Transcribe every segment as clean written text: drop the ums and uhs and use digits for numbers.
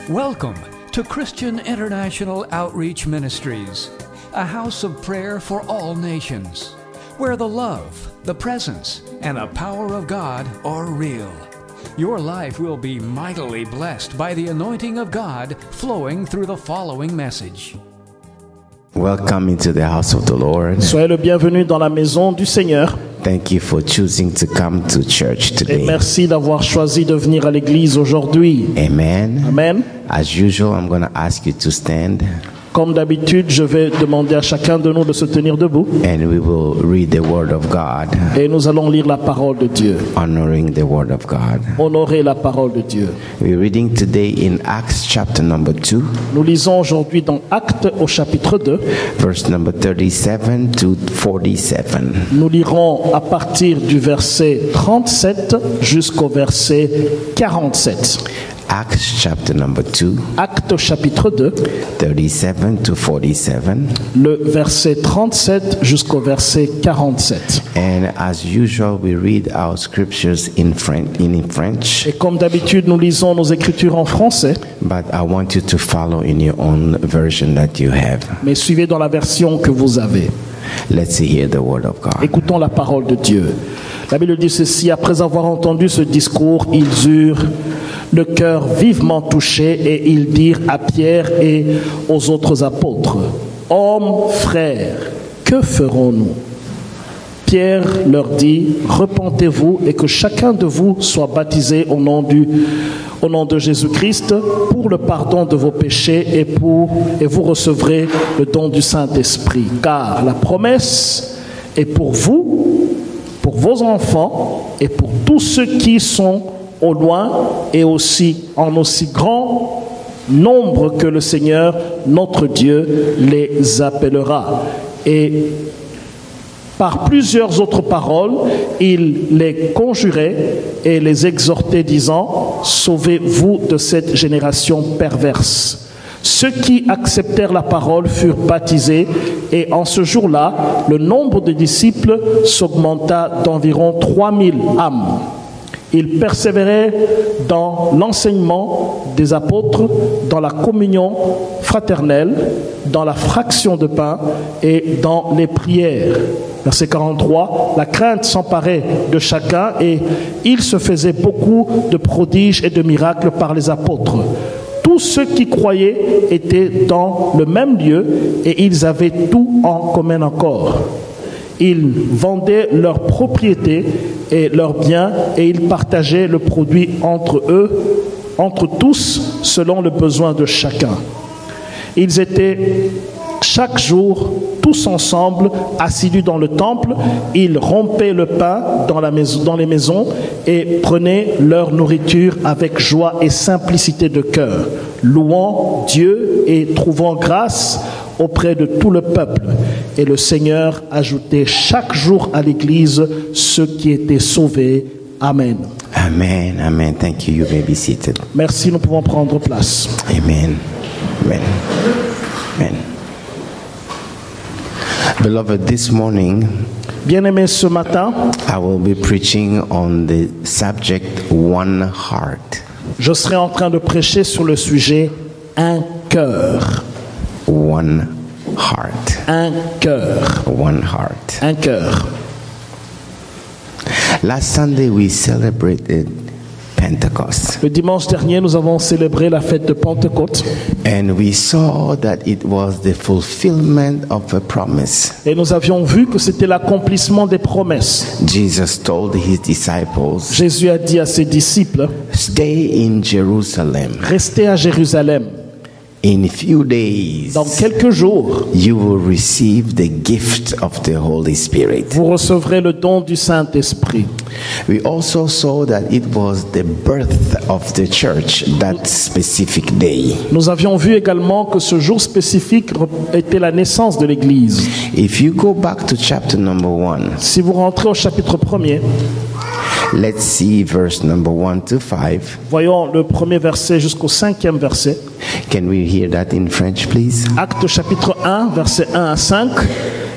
Welcome to Christian International Outreach Ministries, a house of prayer for all nations, where the love, the presence, and the power of God are real. Your life will be mightily blessed by the anointing of God flowing through the following message. Welcome into the house of the Lord. Soyez le bienvenu dans la maison du Seigneur. Thank you for choosing to come to church Et today. merci d'avoir choisi de venir à l'église aujourd'hui. Amen. Amen. As usual, I'm going to ask you to stand Comme d'habitude, je vais demander à chacun de nous de se tenir debout and we will read the word of God, et nous allons lire la parole de Dieu. honoring the word of God. Honorer la parole de Dieu. We're reading today in Acts chapter number 2, Nous lisons aujourd'hui dans Actes au chapitre 2. verse number 37 to 47. Nous lirons à partir du verset 37 jusqu'au verset 47. Acts chapter number 2, Actes au chapitre 2, 37 to 47. le verset 37 jusqu'au verset 47. And as usual, we read our scriptures in French. Et comme d'habitude, nous lisons nos écritures en français, But I want you to follow in your own version that you have. mais suivez dans la version que vous avez. Let's hear the word of God. Écoutons la parole de Dieu. La Bible dit ceci: après avoir entendu ce discours, ils eurent le cœur vivement touché et ils dirent à Pierre et aux autres apôtres: Hommes, frères, que ferons-nous? Pierre leur dit: repentez-vous et que chacun de vous soit baptisé au nom de Jésus-Christ pour le pardon de vos péchés et vous recevrez le don du Saint-Esprit. Car la promesse est pour vous, pour vos enfants et pour tous ceux qui sont au loin et aussi en aussi grand nombre que le Seigneur notre Dieu les appellera. Et par plusieurs autres paroles, il les conjurait et les exhortait, disant: sauvez-vous de cette génération perverse. Ceux qui acceptèrent la parole furent baptisés, et en ce jour-là, le nombre de disciples s'augmenta d'environ 3000 âmes. Ils persévéraient dans l'enseignement des apôtres, dans la communion fraternelle, dans la fraction de pain et dans les prières. Verset 43, la crainte s'emparait de chacun et il se faisait beaucoup de prodiges et de miracles par les apôtres. Tous ceux qui croyaient étaient dans le même lieu et ils avaient tout en commun encore. Ils vendaient leurs propriétés et leurs biens et ils partageaient le produit entre eux, entre tous, selon le besoin de chacun. Ils étaient chaque jour tous ensemble assidus dans le temple. Ils rompaient le pain dans les maisons et prenaient leur nourriture avec joie et simplicité de cœur, louant Dieu et trouvant grâce auprès de tout le peuple. Et le Seigneur ajoutait chaque jour à l'Église ceux qui étaient sauvés. Amen. Amen. Amen. Thank you. You may be seated. Merci, nous pouvons prendre place. Amen. Amen. Amen. Beloved, this morning Bien-aimés, ce matin, I will be preaching on the subject one heart. je serai en train de prêcher sur le sujet un cœur. One heart. Un cœur. One heart. Un cœur. Last Sunday we celebrated Pentecost. Le dimanche dernier, nous avons célébré la fête de Pentecôte And we saw that it was the fulfillment of a promise. et nous avions vu que c'était l'accomplissement des promesses. Jesus told his disciples, Jésus a dit à ses disciples: stay in Jerusalem. restez à Jérusalem. In few days, Dans quelques jours, you will receive the gift of the Holy Spirit. vous recevrez le don du Saint-Esprit. We also saw that it was the birth of the church that specific day. Nous avions vu également que ce jour spécifique était la naissance de l'Église. If you go back to chapter number 1, Si vous rentrez au chapitre 1er, let's see verse number 1 to 5. voyons le premier verset jusqu'au 5e verset. Can we hear that in French, please? Acte chapitre 1, versets 1 à 5.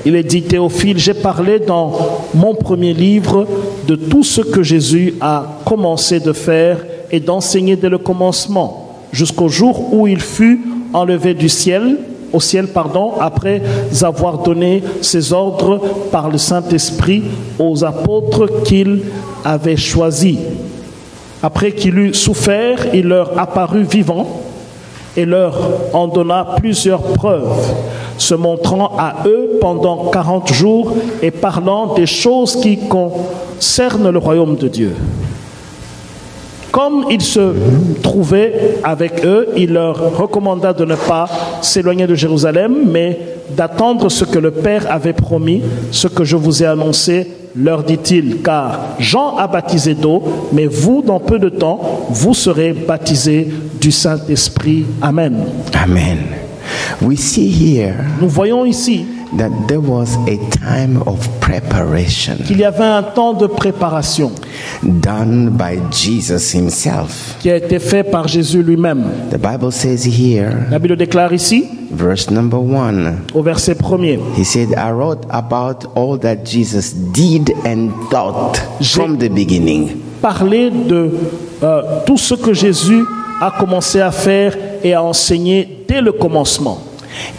Il est dit: Théophile, j'ai parlé dans mon premier livre de tout ce que Jésus a commencé de faire et d'enseigner dès le commencement, jusqu'au jour où il fut enlevé au ciel, après avoir donné ses ordres par le Saint-Esprit aux apôtres qu'il avait choisis. Après qu'il eut souffert, il leur apparut vivant et leur en donna plusieurs preuves, se montrant à eux pendant 40 jours et parlant des choses qui concernent le royaume de Dieu. Comme il se trouvait avec eux, il leur recommanda de ne pas s'éloigner de Jérusalem, mais d'attendre ce que le Père avait promis, ce que je vous ai annoncé, leur dit-il, car Jean a baptisé d'eau, mais vous, dans peu de temps, vous serez baptisés du Saint-Esprit. Amen. Amen. We see here Nous voyons ici that there was a time of preparation qu'il y avait un temps de préparation done by Jesus himself. qui a été fait par Jésus lui-même. The Bible says here, La Bible déclare ici, verse number 1, au verset 1er, he said, I wrote about all that Jesus did and taught from the beginning. parler de tout ce que Jésus a commencé à faire et à enseigner dès le commencement.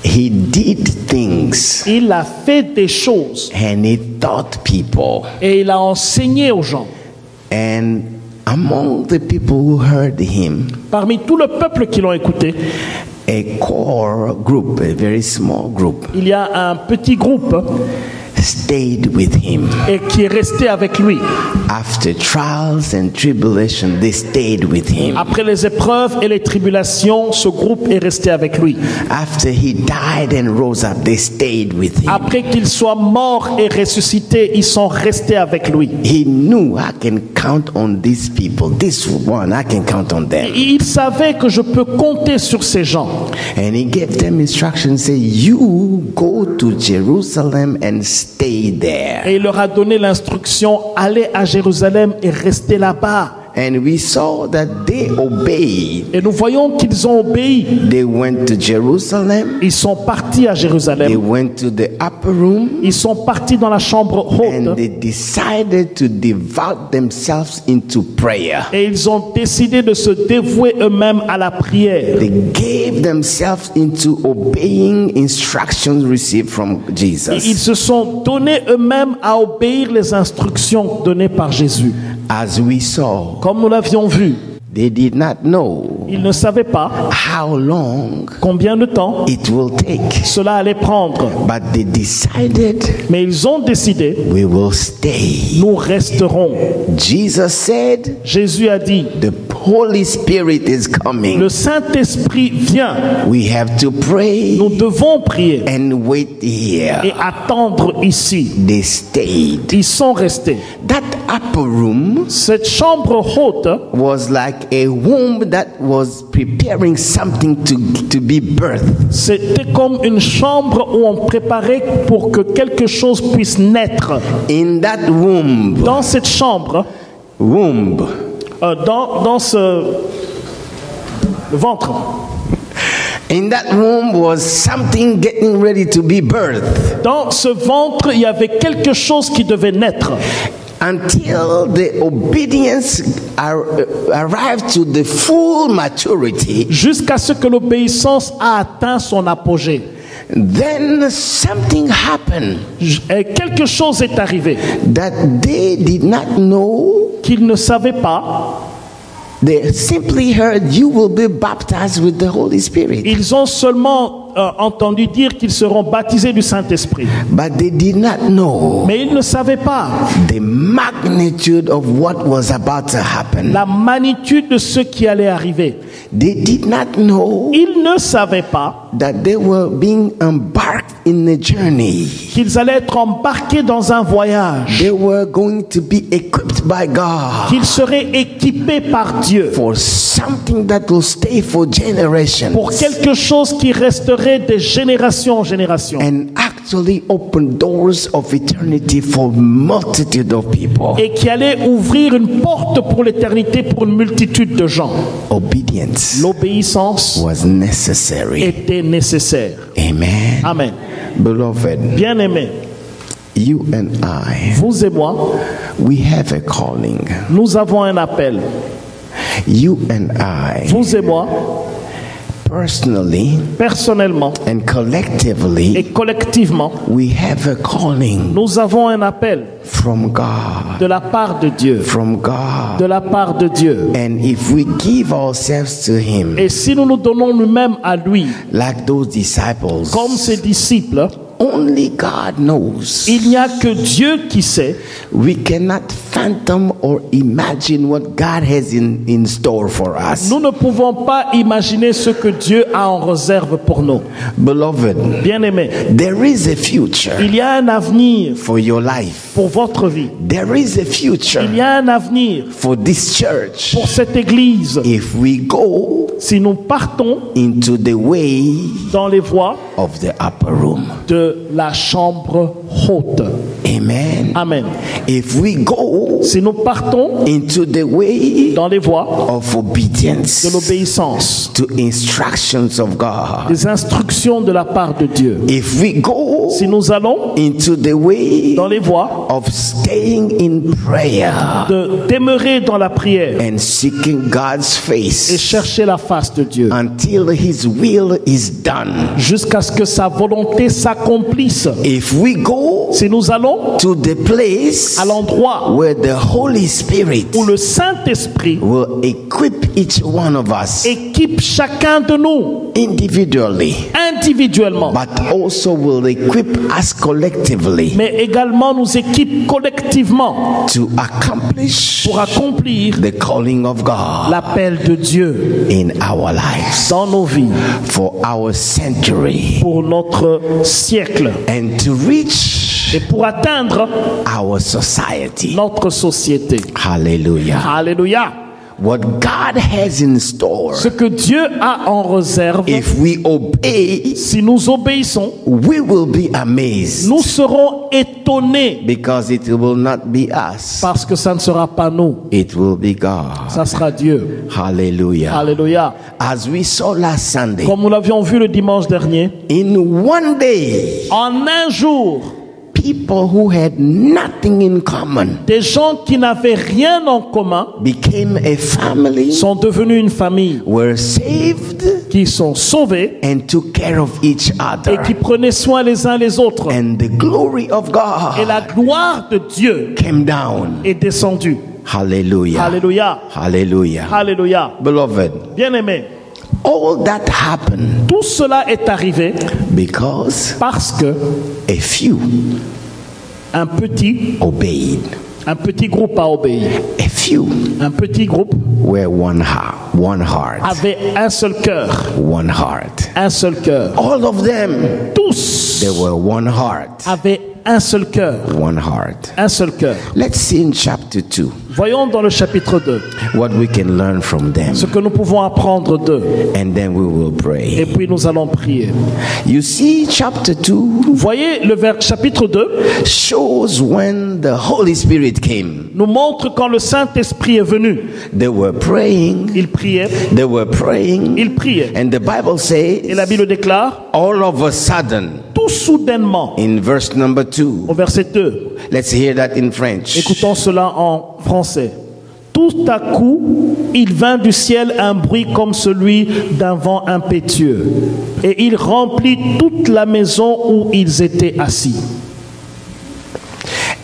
He did things Il a fait des choses and he taught people. et il a enseigné aux gens. And among the people who heard him, Parmi tout le peuple qui l'ont écouté, a core group, a very small group, il y a un petit groupe stayed with him. et qui est resté avec lui. After trials and tribulation, they stayed with him. Après les épreuves et les tribulations, ce groupe est resté avec lui. After he died and rose up, they stayed with him. Après qu'il soit mort et ressuscité, ils sont restés avec lui. He knew, I can count on these people. This one, I can count on them. Et il savait que je peux compter sur ces gens. And he gave them instructions, say, you go to Jerusalem and stay there. Et il leur a donné l'instruction, allez à Jérusalem et restez là-bas. And we saw that they obeyed. Et nous voyons qu'ils ont obéi. They went to Jerusalem. Ils sont partis à They Jérusalem. went to the upper room. Ils sont partis dans la chambre And haute. they decided to devote themselves into prayer. Et ils ont décidé de se dévouer eux-mêmes à la prière. They gave themselves into obeying instructions received from Et ils Jesus. se sont donnés eux-mêmes à obéir les instructions données par Jésus. As we saw, Comme nous l'avions vu, they did not know ils ne savaient pas how long combien de temps it will take, cela allait prendre. but they decided, Mais ils ont décidé, we will stay. nous resterons. Jesus said, Jésus a dit, the Holy Spirit is coming. le Saint-Esprit vient. We have to pray Nous devons prier and wait et here. attendre ici. They stayed. Ils sont restés. That upper room Cette chambre haute was like a womb that was preparing something to be birthed. c'était comme une chambre où on préparait pour que quelque chose puisse naître. In that womb, Dans cette chambre, dans ce le ventre, in that womb was something getting ready to be birthed. dans ce ventre, il y avait quelque chose qui devait naître. Until the obedience arrived to the full maturity, Jusqu'à ce que l'obéissance a atteint son apogée. then something happened Et quelque chose est arrivé that they did not know. qu'ils ne savaient pas. They simply heard, you will be baptized with the Holy Spirit. Ils ont seulement entendu dire qu'ils seront baptisés du Saint-Esprit. But they did not know Mais ils ne savaient pas the magnitude of what was about to happen. la magnitude de ce qui allait arriver. They did not know Ils ne savaient pas that they were being embarked in a journey. qu'ils allaient être embarqués dans un voyage, They were going to be equipped by God qu'ils seraient équipés par Dieu for something that will stay for generations pour quelque chose qui resterait de génération en génération and actually open doors of eternity for multitude of people. et qui allait ouvrir une porte pour l'éternité pour une multitude de gens. Obedience L'obéissance was necessary. était nécessaire. Amen. Amen. Beloved, Bien-aimés, you and I, vous et moi, we have a calling. nous avons un appel. You and I, vous et moi, personally personnellement and collectively, et collectivement, we have a calling nous avons un appel from God. de la part de Dieu. From God. De la part de Dieu. And if we give ourselves to Him, Et si nous nous donnons nous-mêmes à lui, like those disciples, comme ses disciples, only God knows. il n'y a que Dieu qui sait. We cannot fathom or imagine what God has in store for us. Nous ne pouvons pas imaginer ce que Dieu a en réserve pour nous. Beloved, Bien-aimés, there is a future il y a un avenir for your life. pour votre vie. There is a future Il y a un avenir for this church. pour cette église. If we go Si nous partons into the way dans les voies of the upper room. de la chambre haute. Amen. Amen. If we go Si nous partons into the way dans les voies of obedience de l'obéissance, to instructions of God. des instructions de la part de Dieu. If we go Si nous allons into the way dans les voies of staying in prayer de demeurer dans la prière and seeking God's et face chercher la face de Dieu until His will is done. jusqu'à ce que sa volonté s'accomplisse. If we go Si nous allons to the place à l'endroit where the Holy Spirit où le Saint-Esprit will equip each one of us équipe chacun de nous individually, individuellement, but also will equip us collectively mais également nous équipe collectivement to accomplish pour accomplir the calling of God l'appel de Dieu in our lives dans nos vies for our century pour notre siècle and to reach et pour atteindre our society. notre société. Hallelujah. Alléluia. What God has in store, Ce que Dieu a en réserve, if we obey, si nous obéissons, we will be amazed nous serons étonnés because it will not be us, parce que ça ne sera pas nous, it will be God. ça sera Dieu. Hallelujah. Alléluia. As we saw last Sunday, Comme nous l'avions vu le dimanche dernier, in one day, en un jour, people who had nothing in common des gens qui n'avaient rien en commun became a family, sont devenus une famille, were saved, qui sont sauvés and took care of each et other. qui prenaient soin les uns les autres. And the glory of Et la God gloire de Dieu came down. est descendue. Hallelujah. Alléluia. Hallelujah. Alléluia. Beloved, Bien-aimés, all that happened tout cela est arrivé because parce que a few un petit groupe a obéi. a few Un petit groupe were one heart, avait un seul cœur. one heart. Un seul cœur. All of them, Tous they were one heart, avaient un seul cœur. one heart. Un seul cœur. Let's see in chapter 2 Voyons dans le chapitre 2 what we can learn from them, ce que nous pouvons apprendre d'eux. and then we will Et pray. puis nous allons prier. You see, chapter 2 Voyez, le chapitre 2 shows when the Holy Spirit came. nous montre quand le Saint-Esprit est venu. They were praying, Il priait, they were praying, il priait. and the Bible Et la says, Bible déclare, all of a sudden, tout soudainement, in verse number 2, au verset 2, let's hear that in French. écoutons cela en français. Tout à coup, il vint du ciel un bruit comme celui d'un vent impétueux, et il remplit toute la maison où ils étaient assis.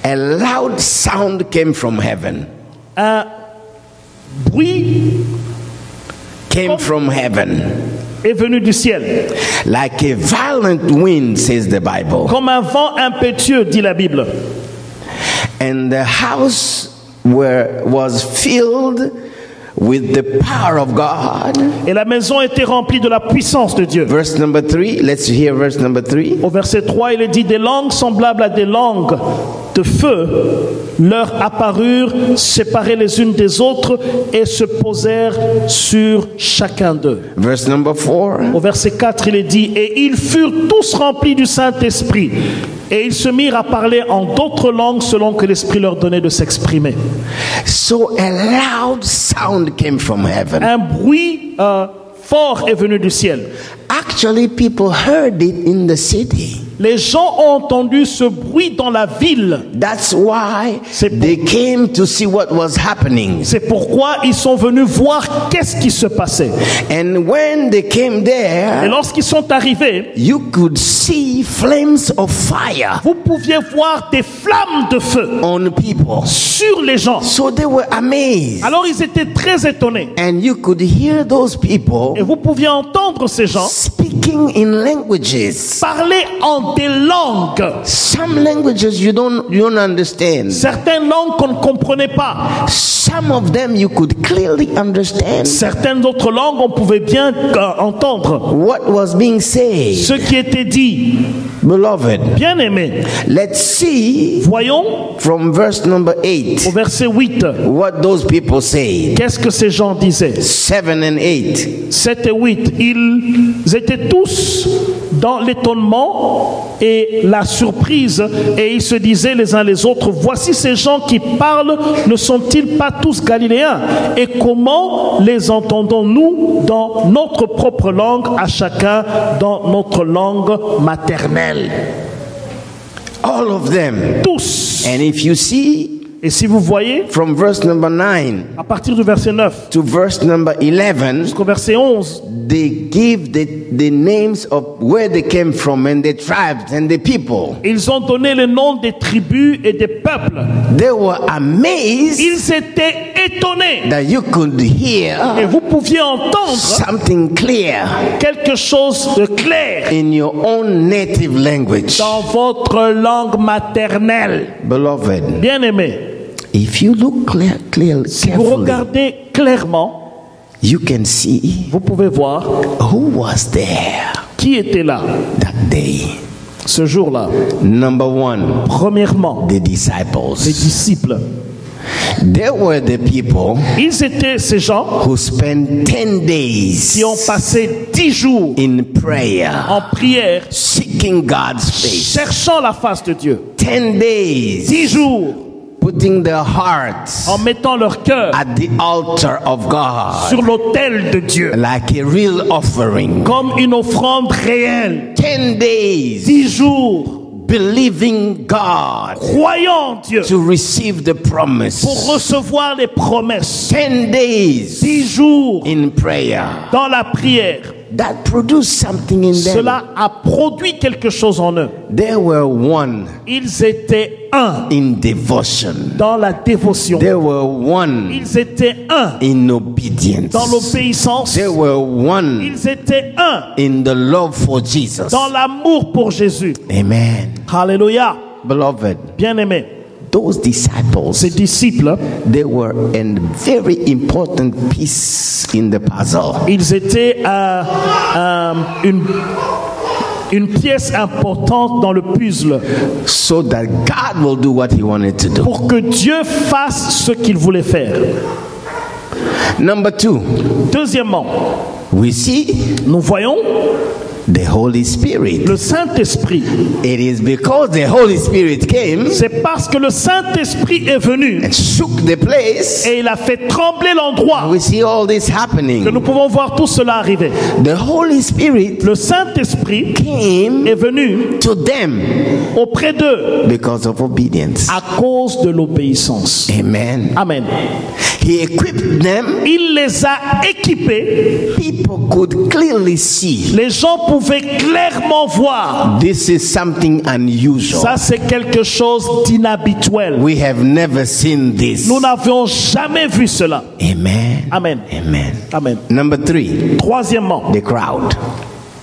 A loud sound came from heaven. Un bruit Came from heaven. est venu du ciel, Like a violent wind, says the Bible. comme un vent impétueux, dit la Bible. And the house was filled with the power of God. Et la maison était remplie de la puissance de Dieu. Verse number 3, let's hear verse number 3. Au verset 3, il est dit, des langues semblables à des langues de feu leur apparurent, séparées les unes des autres, et se posèrent sur chacun d'eux. Verse number 4. Au verset 4, il est dit, et ils furent tous remplis du Saint-Esprit, et ils se mirent à parler en d'autres langues selon que l'Esprit leur donnait de s'exprimer. So a loud sound came from heaven. Un bruit fort est venu du ciel. Actually, people heard it in the city. Les gens ont entendu ce bruit dans la ville. That's why C'est pour- they came to see what was happening. C'est pourquoi ils sont venus voir qu'est-ce qui se passait. And when they came Et there, lorsqu'ils sont arrivés, you could see flames of fire vous pouviez voir des flammes de feu on people. sur les gens. So they were amazed. Alors ils étaient très étonnés. And you could hear those people Et vous pouviez entendre ces gens speaking in languages. parler en des langues. Some languages you don't understand. Certaines langues qu'on ne comprenait pas. Some of them you could clearly understand Certaines autres langues, on pouvait bien entendre what was being said. ce qui était dit. Beloved, Bien aimé, let's see voyons from verse number 8 au verset 8, what those people say. qu'est-ce que ces gens disaient. 7 and 8. 7 et 8, ils étaient tous dans l'étonnement et la surprise, et ils se disaient les uns les autres, voici ces gens qui parlent, ne sont-ils pas tous galiléens? Et comment les entendons-nous dans notre propre langue, à chacun dans notre langue maternelle? All of them. Tous. And if you see Et si vous voyez, from verse number 9 à partir du verset 9 to verse number 11, jusqu'au verset 11, they give the names of where they came from and the tribes and the people. ils ont donné le nom des tribus et des peuples. They were amazed Ils étaient étonnés. that you could hear Et vous pouviez entendre something clear quelque chose de clair in your own native language. dans votre langue maternelle. Beloved, Bien-aimés, if you look clearly, si vous carefully, regardez clairement, you can see vous pouvez voir who was there qui était là that day. ce jour-là. Number one, Premièrement, the les disciples. disciples. They were the people Ils étaient ces gens who spent 10 days qui ont passé 10 jours in prayer, en prière, seeking God's face. cherchant la face de Dieu. 10 days 10 jours putting their hearts en mettant leur cœur at the altar of sur God l'autel de Dieu like a real offering. comme une offrande réelle. 10 days 10 jours believing God croyant en Dieu to receive the promise. pour recevoir les promesses. 10 days 10 jours in prayer. dans la prière. That produced something in them. Cela a produit quelque chose en eux. They were one Ils étaient un in devotion. dans la dévotion. They were one Ils étaient un in obedience. dans l'obéissance. They were one Ils étaient un in the love for Jesus. dans l'amour pour Jésus. Amen. Alléluia. Beloved, Bien-aimés, those disciples, ces disciples, they were a very important piece in the puzzle. ils étaient une pièce importante dans le puzzle So that God will do what He wanted to do. pour que Dieu fasse ce qu'il voulait faire. Number two, Deuxièmement, we see nous voyons the Holy Spirit. le Saint-Esprit. It is because the Holy Spirit came C'est parce que le Saint-Esprit est venu and shook the place. et il a fait trembler l'endroit We see all this que nous happening. pouvons voir tout cela arriver. The Holy Spirit Le Saint-Esprit came est venu to them auprès d'eux because of obedience. à cause de l'obéissance. Amen. Amen. He equipped them. Il les a équipés. People could clearly see Les gens pouvaient clairement voir. this is something unusual. Ça, c'est quelque chose d'inhabituel. We have never seen this. Nous n'avions jamais vu cela. Amen. Amen. Amen. Amen. Number three, Troisièmement, the crowd.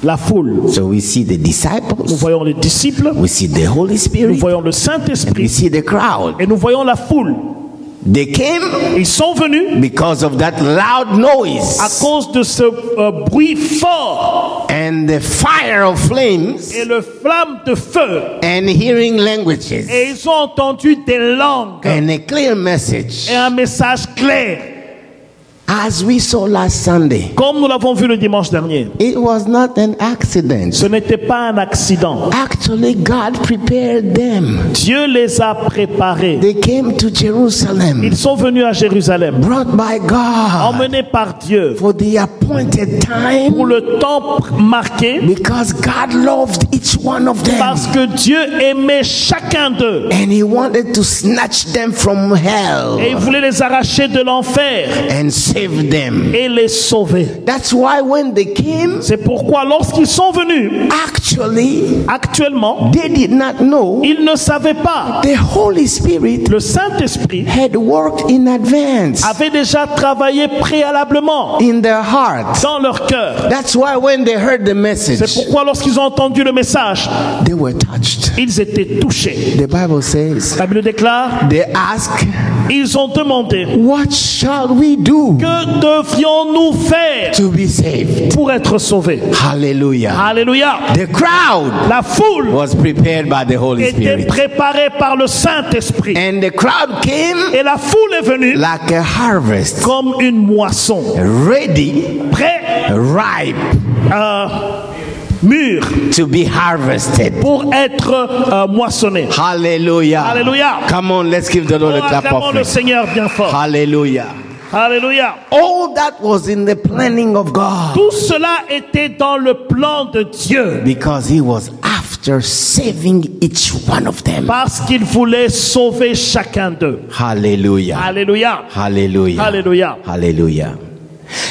la foule. So we see the Nous disciples, voyons les disciples, we see the Holy nous Spirit, voyons le we Saint-Esprit see the crowd. et nous voyons la foule. They came Ils sont venus because of that loud à noise cause de ce bruit fort and the fire of flames et le flamme de feu. and hearing languages Et ils ont entendu des langues and a clear message. et un message clair. As we saw last Sunday, Comme nous l'avons vu le dimanche dernier, it was not an accident. ce n'était pas un accident. Actually, God prepared them. Dieu les a préparés. They came to Jerusalem, Ils sont venus à Jérusalem, brought by God emmenés par Dieu for the appointed pour time, le temps marqué, because God loved each one of them. parce que Dieu aimait chacun d'eux And he wanted to snatch them from hell et il voulait les arracher de l'enfer and save them. et les sauver. That's why when they came, C'est pourquoi lorsqu'ils sont venus, actually, actuellement, they did not know ils ne savaient pas. the Holy Spirit Le Saint-Esprit had worked in advance avait déjà travaillé préalablement in their heart. dans leur cœur. That's why when they heard the C'est message, pourquoi lorsqu'ils ont entendu le message, they were touched. ils étaient touchés. The Bible says, La Bible déclare, they asked, ils ont demandé, what shall we do que devions-nous faire to be saved? pour être sauvés? Hallelujah. Alléluia. The crowd La foule was prepared by the Holy était Spirit. préparée par le Saint-Esprit. And the crowd came Et la foule est venue like a harvest, comme une moisson, ready, prêt, ripe mûr, to be harvested. pour être moissonnée. Hallelujah. Alléluia. Come on, let's give the Lord Oh, a clap acclamons le offering. Seigneur bien fort. Hallelujah. Alléluia. All that was in the planning of God, Tout cela était dans le plan de Dieu because he was after saving each one of them. parce qu'il voulait sauver chacun d'eux. Hallelujah. Alléluia. Hallelujah. Alléluia. Hallelujah.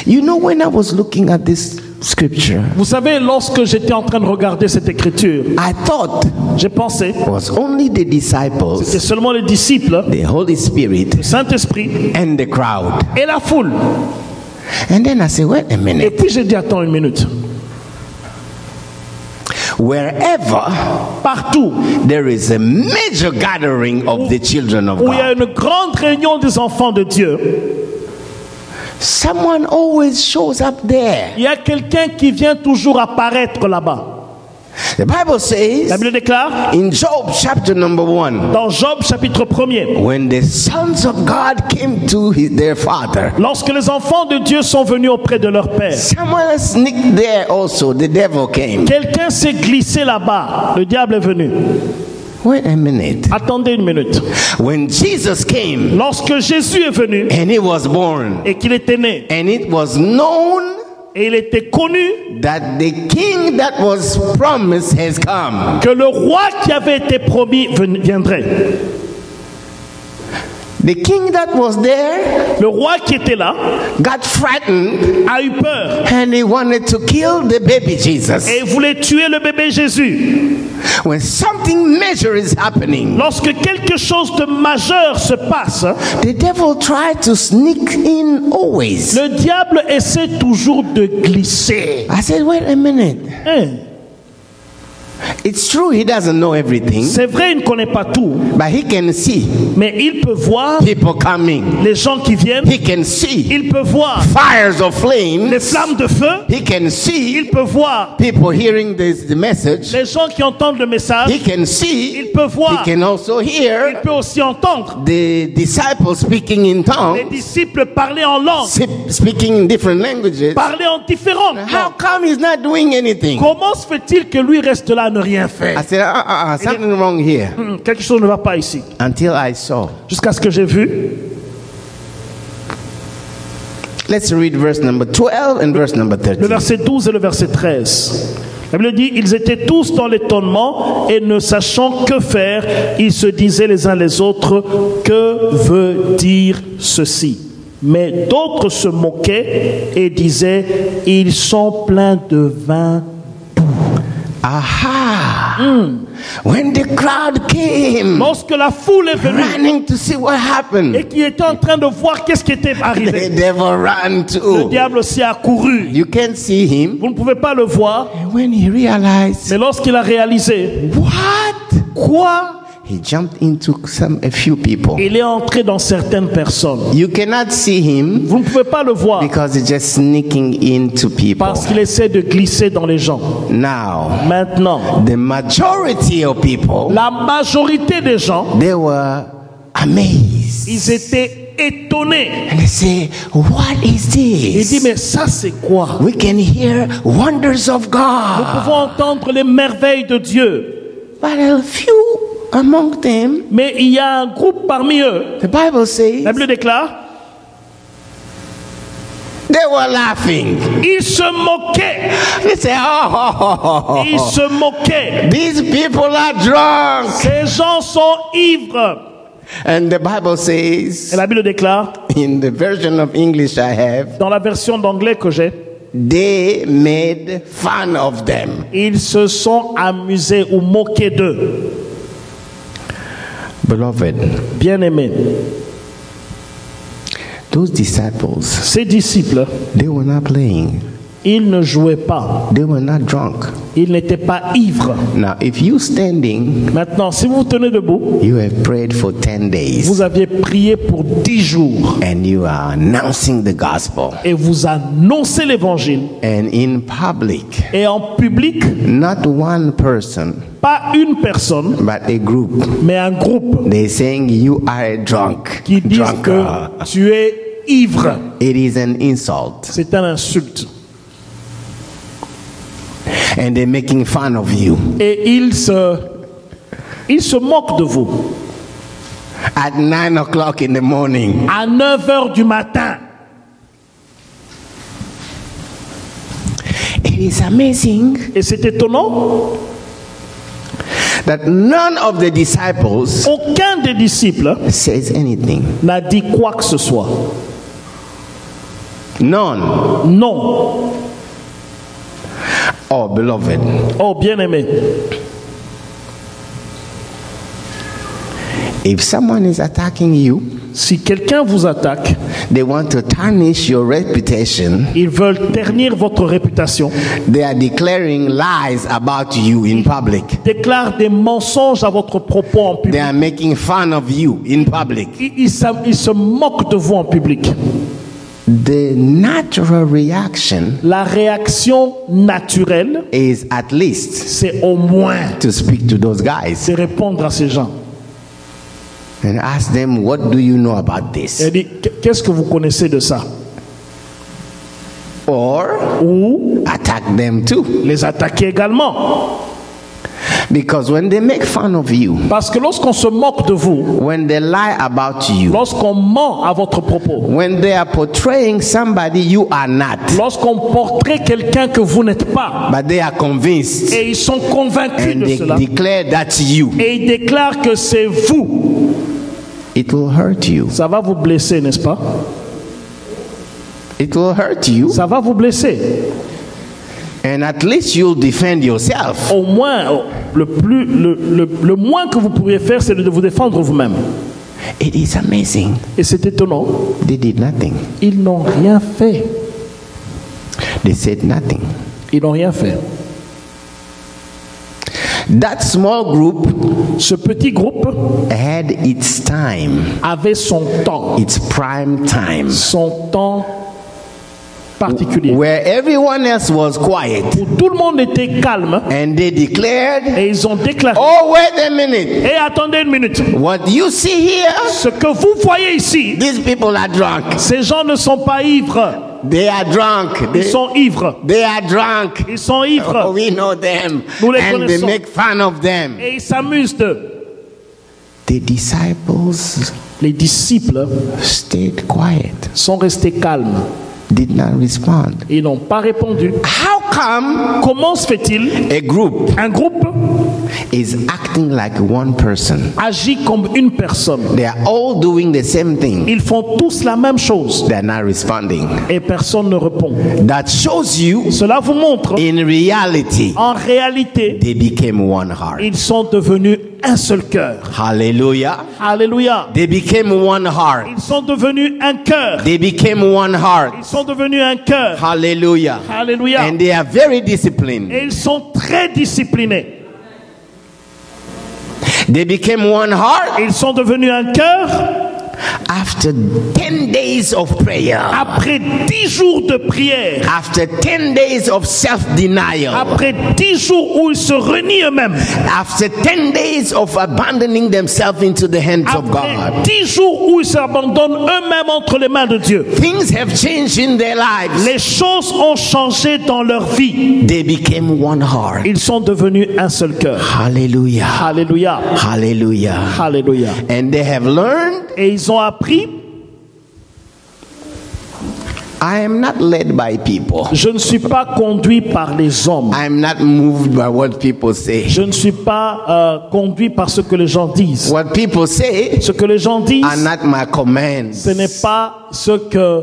You know, when I was looking at this scripture, Vous savez, lorsque j'étais en train de regarder cette écriture, I thought j'ai pensé, it was only the c'est disciples, seulement les disciples, the Holy Spirit, le Saint-Esprit and the crowd. et la foule. And then I said, wait a Et minute. puis j'ai dit, attends une minute. Wherever Partout there is a major gathering of the children of où il y a God, une grande réunion des enfants de Dieu, someone always shows up there. il y a quelqu'un qui vient toujours apparaître là-bas. The Bible says La Bible déclare in Job chapter number 1, dans Job chapitre 1er, when the sons of God came to their father, lorsque les enfants de Dieu sont venus auprès de leur père, someone sneaked there also. The devil came. quelqu'un s'est glissé là-bas. Le diable est venu. Wait a minute. Attendez une minute. When Jesus came Lorsque Jésus est venu and he was born, et qu'il était né, and it was known et il était connu that the king that was promised has come, que le roi qui avait été promis viendrait. the king that was there Le roi qui était là got frightened a eu peur and he wanted to kill the baby Jesus. et voulait tuer le bébé Jésus. When something major is happening, Lorsque quelque chose de majeur se passe, the devil tried to sneak in always. le diable essaie toujours de glisser. I said, wait a minute. Hein? It's true he doesn't know everything, C'est vrai, il ne connaît pas tout, but he can see mais il peut voir people coming. les gens qui viennent, He can see il peut voir fires of les flames. flammes de feu, He can see il peut voir people hearing the message. les gens qui entendent le message, He can see, il peut he voir, can also il hear peut aussi entendre the disciples speaking in les tongues, disciples parler en langue, speaking in different languages. parler en différentes How langues. come he's not doing anything? Comment se fait-il que lui reste là à ne rien faire? I said, something wrong here. Quelque chose ne va pas ici. Until I saw. Jusqu'à ce que j'ai vu, Let's read verse number 12 and verse number le 13. verset 12 et le verset 13. La Bible dit, ils étaient tous dans l'étonnement et ne sachant que faire, ils se disaient les uns les autres, que veut dire ceci? Mais d'autres se moquaient et disaient, ils sont pleins de vin. Aha! When the crowd came, Lorsque la foule est venue running to see what et happened, qui était en train de voir qu'est-ce qui était the arrivé, devil ran le too. diable aussi a couru. You can't see him. Vous ne pouvez pas le voir, And when he realized, mais lorsqu'il a réalisé, what? quoi? He jumped into a few people. Il est entré dans certaines personnes. You cannot see him Vous ne pouvez pas le voir because he's just sneaking into people. parce qu'il essaie de glisser dans les gens. Now, Maintenant, the majority of people, la majorité des gens, they were amazed. ils étaient étonnés. And they say, what is Il dit, this? mais ça c'est quoi? We can hear wonders of Nous God. pouvons entendre les merveilles de Dieu. But a few among them, Mais il y a un groupe parmi eux. the Bible says, La Bible déclare, they were laughing. ils se moquaient. They say, oh, Ils se moquaient. these people are drunk. Ces gens sont ivres. And the Bible Et says, la Bible déclare, in the version of English I have, dans la version d'anglais que j'ai, they made fun of them. ils se sont amusés ou moqués d'eux. Beloved, Bien-aimés, those disciples, ces disciples, they were not playing. ils ne jouaient pas. They were not drunk. Ils n'étaient pas ivres. Now, if you standing, Maintenant, si vous vous tenez debout, you have prayed for 10 days vous aviez prié pour 10 jours and you are announcing the gospel. et vous annoncez l'évangile. And in public, Et en public, not one person, pas une personne, but a group, mais un groupe they're saying you are a drunk. qui disent Drunker. que tu es ivre. It is an insult. C'est un insulte. And they're making fun of you. Et ils se moquent de vous. At 9 o'clock in the morning, À 9 heures du matin. it is amazing Et c'est étonnant, that none of the disciples aucun des disciples says anything. n'a dit quoi que ce soit. None. Non. Oh, beloved, Oh, bien-aimé, if someone is attacking you, si quelqu'un vous attaque, they want to tarnish your reputation. ils veulent ternir votre réputation, They are declaring lies about you in public. déclarent des mensonges à votre propos en They public. are making fun of you in public. Ils se moquent de vous en public. The natural reaction La réaction naturelle, is at least c'est au moins to speak to those guys de répondre à ces gens. and ask them, what do you know about this? Elle dit, qu'est-ce que vous connaissez de ça? Or Ou attack them too. les attaquer également. Because when they make fun of you, Parce que lorsqu'on se moque de vous, when they lie about you, lorsqu'on ment à votre propos, when they are portraying somebody you are not, lorsqu'on portrait quelqu'un que vous n'êtes pas, but they are convinced et ils sont convaincus and de they cela, declare that's you, et ils déclarent que c'est vous, it will hurt you. ça va vous blesser, n'est-ce pas? It will hurt you, Ça va vous blesser. and at least you'll defend yourself. Au moins, le moins que vous pourriez faire, c'est de vous défendre vous-même. It is amazing. Et c'est étonnant. They did nothing. Ils n'ont rien fait. They said nothing. Ils n'ont rien fait. That small group Ce petit groupe had its time, avait son temps, its prime time, son temps particulier, where everyone else was quiet, où tout le monde était calme, and they declared, et ils ont déclaré. oh, wait a minute, Et attendez une minute. what you see here, Ce que vous voyez ici, these people are drunk. ces gens ne sont pas ivres. They are drunk. Ils sont ivres. They are drunk. Ils sont Oh, ivres. we know them. Nous les And they connaissons. make fun of them. Et ils s'amusent d'eux. The disciples Les disciples stayed quiet, sont restés calmes. did not respond. Ils n'ont pas répondu. How come Comment se fait-il? a group Un groupe is acting like one person? agit comme une personne. They are all doing the same thing. Ils font tous la même chose. They are not responding. Et personne ne répond. That shows you, Cela vous montre, in reality, en réalité, they became one heart. ils sont devenus un seul cœur. Hallelujah. Alléluia. They became one heart. Ils sont devenus un cœur. They became one heart. Ils sont devenus un cœur. Hallelujah. Alléluia. And they are very disciplined. Et ils sont très disciplinés. They became one heart Ils sont devenus un cœur After 10 days of prayer, après 10 jours de prière, after 10 days of self-denial, après 10 jours où ils se renient eux-mêmes, after 10 days of abandoning themselves into the hands of après God, 10 jours où ils s'abandonnent eux-mêmes entre les mains de Dieu, things have changed in their lives. les choses ont changé dans leur vie. They became one heart. Ils sont devenus un seul cœur. Hallelujah. Alléluia. Hallelujah. Alléluia. And they have learned, Et ils ont appris, I am not led by people. je ne suis pas conduit par les hommes. I am not moved by what people say. Je ne suis pas conduit par ce que les gens disent. What people say Ce que les gens disent, are not my commands. ce n'est pas ce que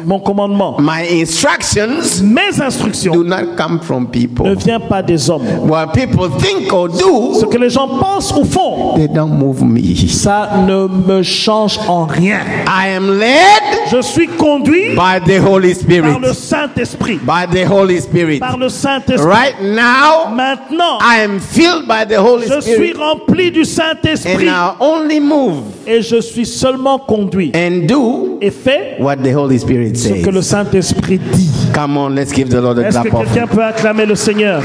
mon commandement. My instructions Mes instructions do not come from ne people. viennent pas des hommes. What people think or Ce do, que les gens pensent ou font, they don't move me. ça ne me change en rien. I am led Je suis conduit by the Holy par Spirit. le Saint-Esprit. By the Holy Spirit. Par le Saint-Esprit. Right now, Maintenant, I am filled by the Holy je suis Spirit. rempli du And Saint-Esprit I only move et je suis seulement conduit and do et fait what the Holy Spirit ce says. que le Saint-Esprit dit. Come on, let's give the Lord a Est-ce que clap of. quelqu'un peut acclamer le Seigneur?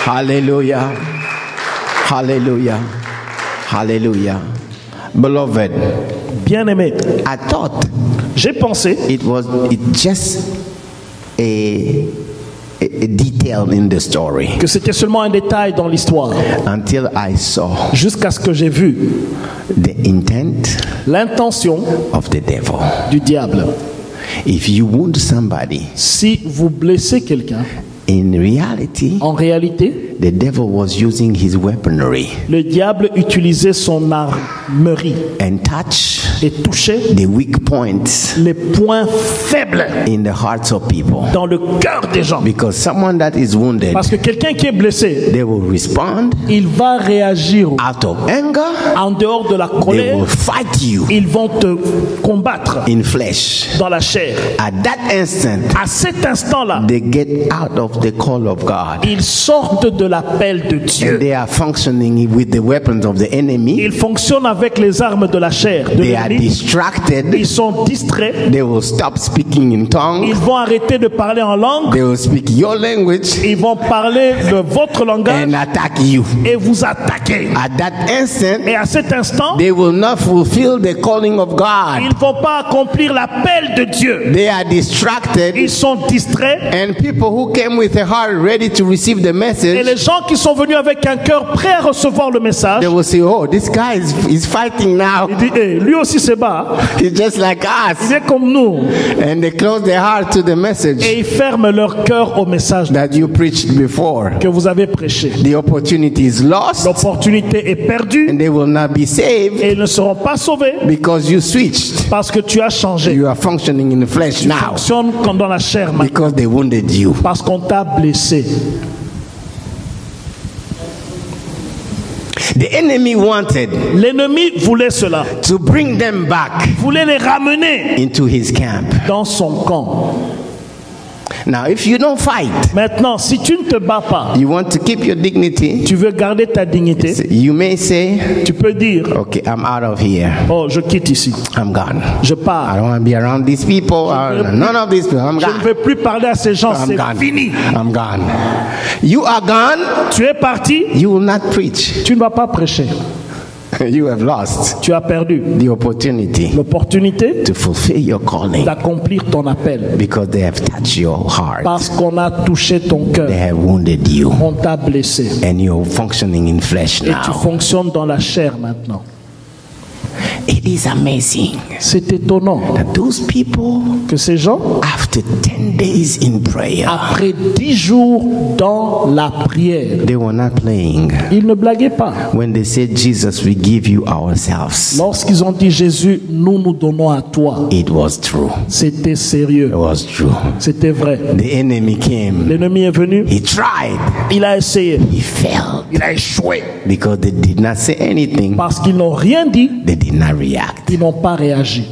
Hallelujah. Hallelujah. Hallelujah. Beloved, Bien-aimé, I thought j'ai pensé it just a detail in the story que c'était seulement un détail dans l'histoire until I saw jusqu'à ce que j'ai vu the intent l'intention of the devil. du diable. If you wound somebody, Si vous blessez quelqu'un, in reality, en réalité, the devil was using his weaponry le diable utilisait son armerie and touch et touchait the weak points les points faibles in the hearts of people. dans le cœur des gens. Because someone that is wounded, Parce que quelqu'un qui est blessé, they will respond il va réagir out of anger. en dehors de la They colère. will fight you Ils vont te combattre in flesh. dans la chair. At that instant, À cet instant-là, they get out of the call of God. ils sortent de l'appel de And Dieu. they are functioning with the weapons of the enemy. Ils fonctionnent avec les armes de la chair, de They are l'ennemi. distracted. Ils sont distraits. They will stop speaking in Ils tongues. vont arrêter de parler en langue. They will speak your language Ils vont parler de votre langage and attack you. et vous attaquer. At that instant, Et à cet instant, they will not fulfill the calling of God. ils ne vont pas accomplir l'appel de Dieu. They are distracted. Ils sont distraits. And people who came with a heart ready to receive the Et message, les gens qui sont venus avec un cœur prêt à recevoir le message, they will say, oh, this guy is fighting now. il dit, hey, lui aussi se bat. He's just like Il us. est comme nous. And they close their heart to the message Et ils ferment leur cœur au message that you preached before. que vous avez prêché. The opportunity is lost L'opportunité est perdue and they will not be saved et ils ne seront pas sauvés because you switched. parce que tu as changé. You are functioning in the flesh now Fonctionne comme dans la chair maintenant because they wounded you. parce qu'on t'a blessé. The enemy wanted L'ennemi voulait cela, to bring them back voulait les ramener into his camp. dans son camp. Now, if you don't fight, Maintenant, si tu ne te bats pas, you want to keep your dignity, tu veux garder ta dignité, you may say, tu peux dire, okay, I'm out of here. oh, je quitte ici, I'm gone. je I pars. don't want to be around these people. None of these people. I'm Je ne gone. veux plus parler à ces gens, I'm c'est gone. fini. I'm gone. You are gone. Tu es parti, You will not preach. tu ne vas pas prêcher. You have lost Tu as perdu the opportunity l'opportunité to fulfill your calling d'accomplir ton appel because they have touched your heart. parce qu'on a touché ton They cœur, have wounded you on t'a blessé and you're functioning in flesh et tu now. fonctionnes dans la chair maintenant. It is amazing C'est étonnant that those people, que ces gens, after 10 days in prayer, après 10 jours dans la prière, they were not playing. ils ne blaguaient pas. When they said, Jesus, we give you ourselves, Lorsqu'ils ont dit Jésus, nous nous donnons à toi, it was true. c'était sérieux, It was true. c'était vrai. The enemy came. L'ennemi est venu, He tried. il a essayé, He failed il a échoué because they did not say anything. parce qu'ils n'ont rien dit, They did not react. ils n'ont pas réagi.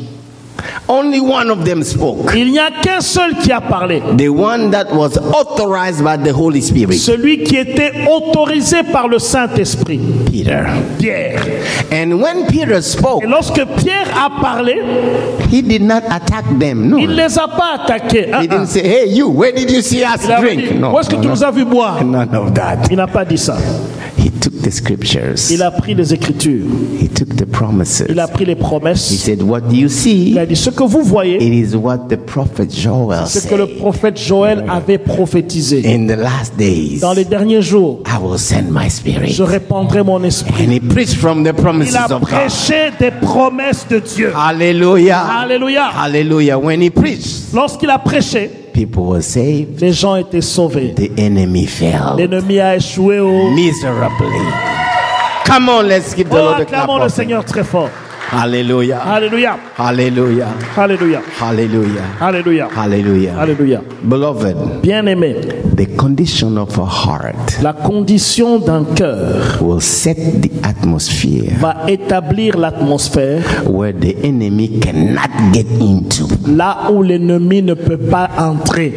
Only one of them spoke. Il n'y a qu'un seul qui a parlé. The one that was authorized by the Holy Spirit. Celui qui était autorisé par le Saint-Esprit. Peter. Pierre. And when Peter spoke, Et lorsque Pierre a parlé, he did not attack them. No. il ne les a pas attaqués. He didn't say, hey, you, where did you see us Il a drink? dit, No, où est-ce que tu nous as vu boire? none of that. Il n'a pas dit ça. He took the scriptures. Il a pris les Écritures. He took the promises. Il a pris les He promesses. said, what you Il see, a dit, ce que vous voyez, it is what the prophet Joel c'est ce que le said. prophète Joël avait prophétisé. In the last days, Dans les derniers jours, I will send my spirit. je répandrai mon esprit. And he preached from the Il promises a of God. prêché des promesses de Dieu. Hallelujah. Alléluia. Hallelujah. When he preached, Lorsqu'il a prêché, people were saved. les gens étaient sauvés. The enemy fell L'ennemi a échoué au... miserably. Come on, let's give the Oh, Lord a clap. acclamons le offering. Seigneur très fort. Hallelujah. Alléluia. Hallelujah. Alléluia. Hallelujah. Alléluia. Hallelujah. Alléluia. Beloved, Bien-aimé, the condition of a heart la condition d'un cœur will set the atmosphere va établir l'atmosphère where the enemy cannot get into. là où l'ennemi ne peut pas entrer.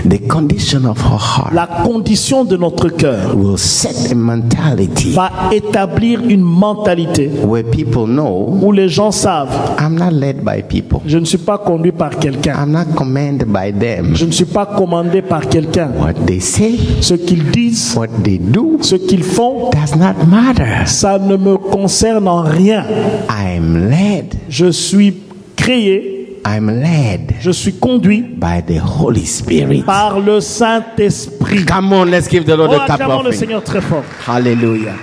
The condition of our heart La condition de notre cœur will set a mentality va établir une mentalité where people know où les gens savent, I'm not led by people. je ne suis pas conduit par quelqu'un, I'm not commanded by them. je ne suis pas commandé par quelqu'un. What they say, Ce qu'ils disent, what they do ce qu'ils font, does not matter. ça ne me concerne en rien. I'm led. Je suis créé, I'm led je suis conduit by the Holy Spirit. par le Saint-Esprit. Come on, let's give the Lord Oh, a clap acclamons le offering. Seigneur très fort. Hallelujah.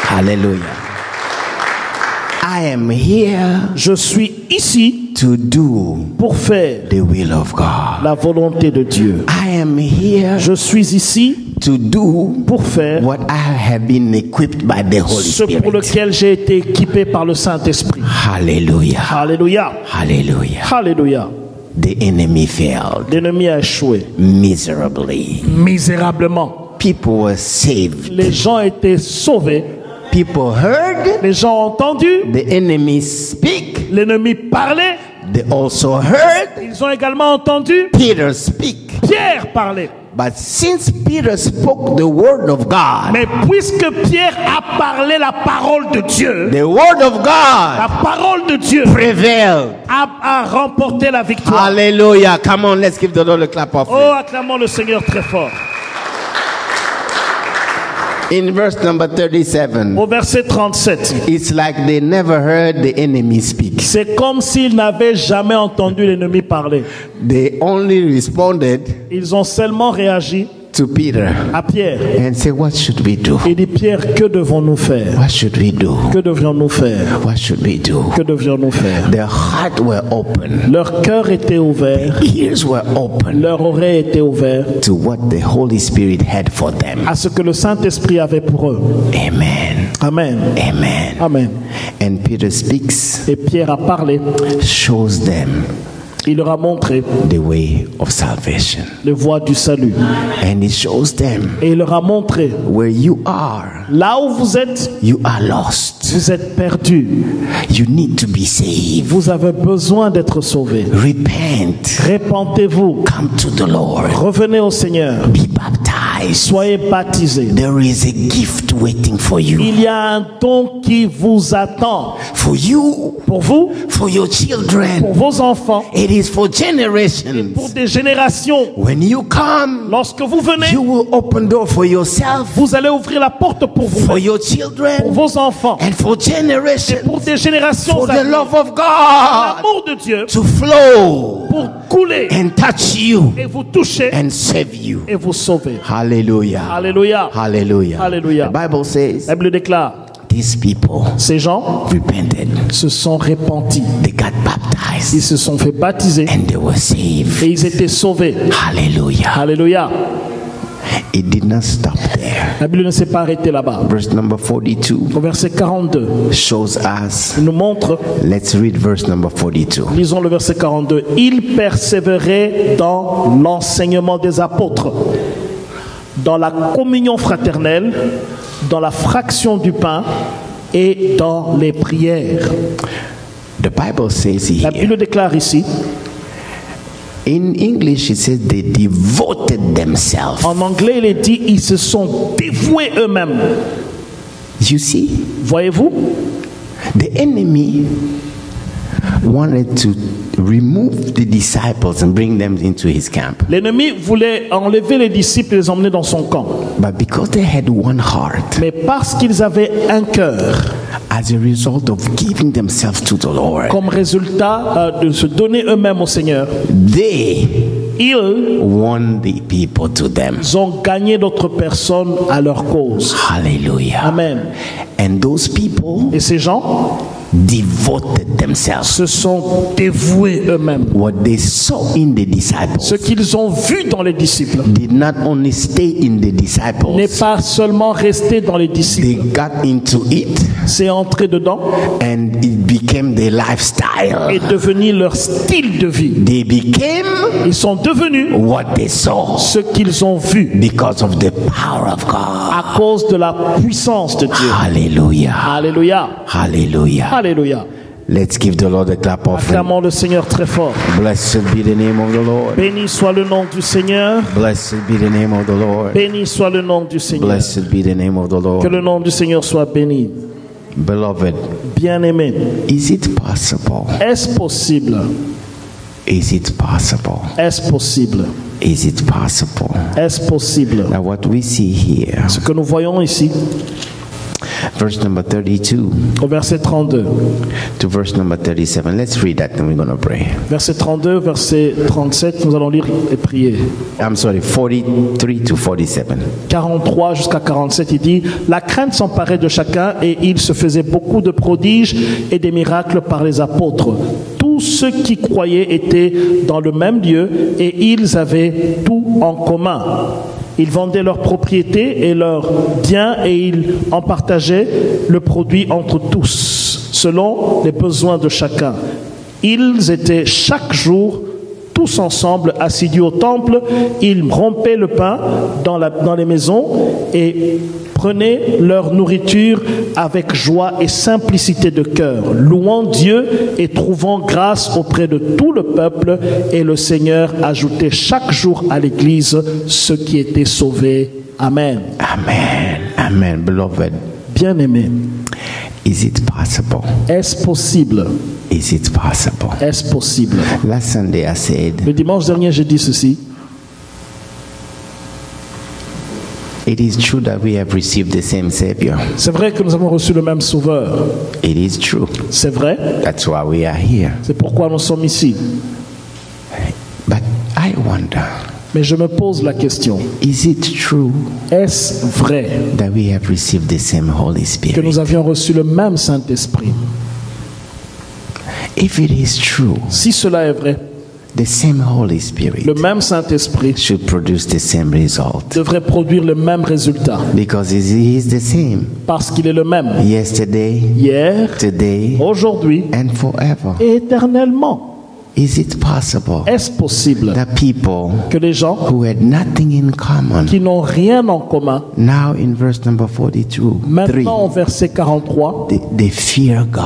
Hallelujah. I am here Je suis ici to do pour faire the will of God. la volonté de Dieu. I am here Je suis ici to do pour faire what I have been equipped by the Holy ce pour Spirit. lequel j'ai été équipé par le Saint-Esprit. Hallelujah. Alléluia. Hallelujah. Alléluia. The enemy failed L'ennemi a échoué miserably. misérablement. People were saved. Les gens étaient sauvés. People heard Les gens ont entendu. the enemy speak. L'ennemi parlait. They also heard Ils ont également entendu Peter speak. Pierre parler. But since Peter spoke the word of God, Mais puisque Pierre a parlé la parole de Dieu, the word of la God parole de Dieu prevailed. a remporté la victoire. Hallelujah. Come on, let's give the Lord a clap offering. Oh, acclamons le Seigneur très fort. In verse number 37, Au verset 37, it's like they never heard the enemy speak. c'est comme s'ils n'avaient jamais entendu l'ennemi parler. They only responded Ils ont seulement réagi to Peter à Pierre. and said, what should we do? Il dit, Pierre, que devons-nous faire? What should we do? Que devrions-nous faire? What should we do? Que devrions-nous faire? Their heart were open. Leur cœur était ouvert, Ears were open leur oreille était ouverte to what the Holy Spirit had for them. à ce que le Saint-Esprit avait pour eux. Amen. Amen. Amen. Amen. And Peter speaks, Et Pierre a parlé, shows them il leur a montré the way of salvation. les voies du salut. And he shows them Et il leur a montré, where you are, là où vous êtes lost. vous êtes perdus. You need to be saved. Vous avez besoin d'être sauvés. Repent. Répentez-vous. Come to the Lord. Revenez au Seigneur. Be baptized. Soyez baptisés. There is a gift waiting for you. Il y a un don qui vous attend. For you, Pour vous, for your pour children. vos enfants, It is for pour generations. des générations. When you come, Lorsque vous venez, you will open door for yourself, vous allez ouvrir la porte pour vous, for your pour children, vos enfants, and for pour generations. des générations For à the venir. love of God L'amour de Dieu to flow pour couler and touch you et vous toucher and save you. et vous sauver. Hallelujah. Alléluia. Hallelujah. Hallelujah. The Bible says La Bible déclare, these people ces gens repented. se sont repentis. They got Ils baptized se sont fait baptiser and they were saved. et ils étaient sauvés. Hallelujah. Alléluia. It did not stop there. La Bible ne s'est pas arrêtée là-bas. Verse number 42 Au verset 42, shows us. il nous montre, Let's read verse number 42. lisons le verset 42, ils persévéraient dans l'enseignement des apôtres, dans la communion fraternelle, dans la fraction du pain et dans les prières. The Bible says La here, Bible déclare ici, in English it says they devoted themselves. en anglais il est dit, ils se sont dévoués eux-mêmes. You see, Voyez-vous, the enemy wanted to remove the disciples and bring them into his camp. l'ennemi voulait enlever les disciples et les emmener dans son camp. But because they had one heart, Mais parce qu'ils avaient un cœur, as a result of giving themselves to the Lord, comme résultat de se donner eux-mêmes au Seigneur, they ils won the people to them. ont gagné d'autres personnes à leur cause. Hallelujah. Amen. And those people Et ces gens devoted themselves. se sont dévoués eux-mêmes. What they saw in the disciples Ce qu'ils ont vu dans les disciples did not only stay in the n'est disciples, pas seulement resté dans les they disciples. got into it C'est entré dedans and it became their lifestyle. et devenu leur style de vie. They became Ils sont devenus what they saw ce qu'ils ont vu because of the power of God. à cause de la puissance de Dieu. Hallelujah. Alléluia. Hallelujah. Alléluia. Let's give the Lord a clap offering. Acclamons le Seigneur très fort. Blessed be the name of the Lord. Béni soit le nom du Seigneur. Blessed be the name of the Lord. Béni soit le nom du Seigneur. Blessed be the name of the Que Lord. le nom du Seigneur soit béni. Beloved, Bien-aimé, is it possible? est-ce possible? Is it possible? Est-ce possible? Is it possible? Est-ce possible? Now, what we see here, Ce que nous voyons ici, verse number 32 au verset 32. to verse number 37. Let's read that and we're going to pray. Verset 32, verset 37, nous allons lire et prier. I'm sorry, 43 to 47. 43 jusqu'à 47, il dit « La crainte s'emparait de chacun et il se faisait beaucoup de prodiges et des miracles par les apôtres. Tous ceux qui croyaient étaient dans le même lieu et ils avaient tout en commun. Ils vendaient leurs propriétés et leurs biens et ils en partageaient le produit entre tous, selon les besoins de chacun. Ils étaient chaque jour tous ensemble assidus au temple, ils rompaient le pain dans les maisons et prenaient leur nourriture avec joie et simplicité de cœur, louant Dieu et trouvant grâce auprès de tout le peuple, et le Seigneur ajoutait chaque jour à l'Église ceux qui étaient sauvés. Amen. Amen. Amen. Beloved, Bien-aimés, is it possible? est-ce possible? Is it possible? Est-ce possible? Last Sunday I said, Le dimanche dernier, j'ai dit ceci. it is true that we have received the same Savior. C'est vrai que nous avons reçu le même Sauveur. It is true. C'est vrai. That's why we are here. C'est pourquoi nous sommes ici. But I wonder, Mais je me pose la question. is it true Est-ce vrai that we have received the same Holy que Spirit? nous avions reçu le même Saint-Esprit? If it is true, Si cela est vrai, the same Holy Spirit le même Saint-Esprit should produce the same result devrait produire le même résultat. because he is the same Parce qu'il est le même. yesterday, Hier, today, aujourd'hui and forever. et éternellement. Is it possible Est-ce possible that people que les gens who had nothing in common, qui n'ont rien en commun, now in verse number 42, maintenant au verset 43, they fear God.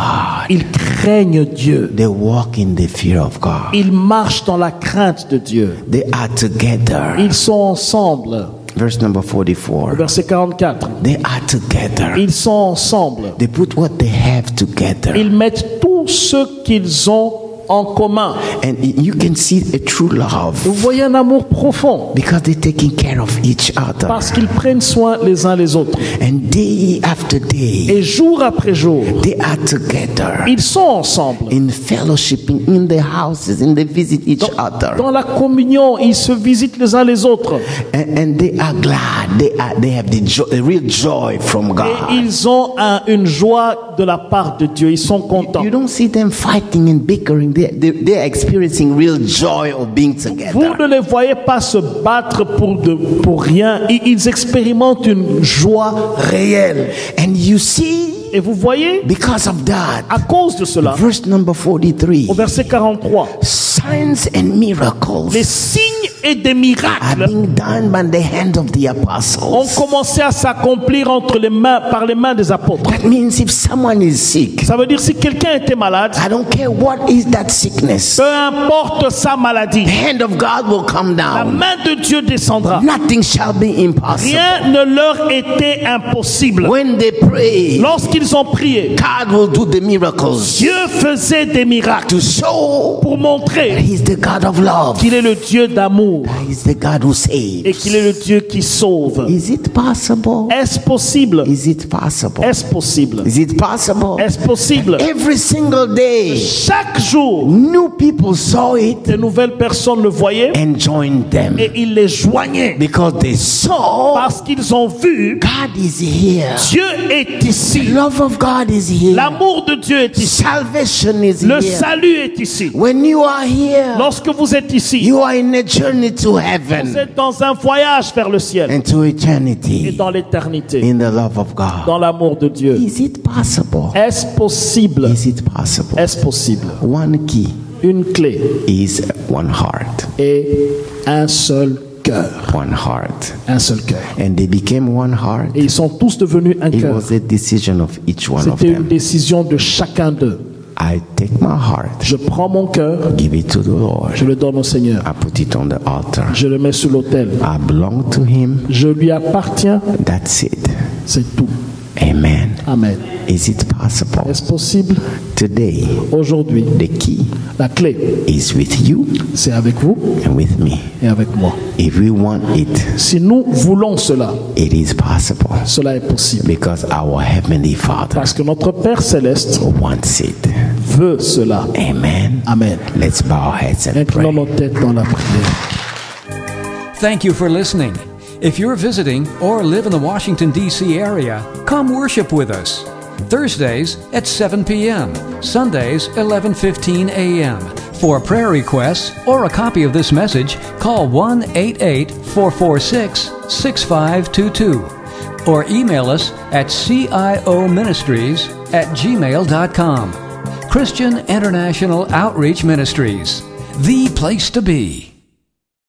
ils craignent Dieu. They walk in the fear of God. Ils marchent dans la crainte de Dieu. They are together. Ils sont ensemble. Verse number 44. Verset 44. They are together. Ils sont ensemble. They put what they have together. Ils mettent tout ce qu'ils ont en commun. And you can see a true love Vous voyez un amour profond because they're taking care of each other. parce qu'ils prennent soin les uns les autres. And day after day, Et jour après jour, they are together ils sont ensemble. in fellowshipping in their houses, and they visit each other. Dans la communion, ils se visitent les uns les autres. And they are glad. They have the real joy from Et God. ils ont une joie de la part de Dieu. Ils sont contents. You don't see them fighting and bickering. They're experiencing real joy of being Vous together. ne les voyez pas se battre pour rien. Ils expérimentent une joie réelle. And you see, Et vous voyez, because of that, à cause de cela, verse number 43, au verset 43, signs and miracles les signes et des are miracles being done by the hand of the ont apostles. commencé à s'accomplir par les mains des apôtres. That means if someone is sick, Ça veut dire si quelqu'un était malade, I don't care what is that sickness, peu importe sa maladie, the hand of God will come la down. main de Dieu descendra. Nothing shall be impossible. Rien ne leur était impossible. When they pray, Lorsqu'ils ont prié, God will do the miracles Dieu faisait des miracles to show pour montrer He's the God of love. qu'il est le Dieu d'amour He's the God who et saves. qu'il est le Dieu qui sauve. Is it possible? Est-ce possible? Is it possible? Est-ce possible? Is it possible? Est-ce possible? Every single day, Chaque jour, new people saw it de nouvelles personnes le voyaient and joined them et ils les joignaient because they saw parce qu'ils ont vu God is here. Dieu est The ici. love of God is here. L'amour de Dieu est ici. Salvation is Le here. salut est ici. When you are here, Lorsque vous êtes ici, you are in a journey to vous heaven êtes dans un voyage vers le ciel and to et eternity dans l'éternité, in the love of God. dans l'amour de Dieu. Is it possible? Est-ce possible? Is it possible? Est-ce possible? One key Une clé is one heart. et un seul cœur. One heart. Un seul cœur. And they became one heart. Et ils sont tous devenus un It cœur. was a decision of each one of C'était une them. décision de chacun d'eux. I take my heart, Je prends mon cœur, give it to the Lord. je le donne au Seigneur. I put it on the altar. Je le mets sur l'autel. I belong to Him. Je lui appartiens. That's it. C'est tout. Amen. Amen. Is it possible? Est-ce possible? Today, Aujourd'hui, the key la clé, is with you c'est avec vous and with me. et avec moi. If we want it, Si nous voulons cela, it is possible cela est possible. because our Heavenly Father Parce que notre Père Céleste wants it. veut cela. Amen. Amen. Let's bow our heads and Inclinons pray. nos têtes dans la prière. Thank you for listening. If you're visiting or live in the Washington, D.C. area, come worship with us. Thursdays at 7 p.m., Sundays 11:15 a.m. For prayer requests or a copy of this message, call 1-88-446-6522 or email us at cioministries@gmail.com. Christian International Outreach Ministries, the place to be.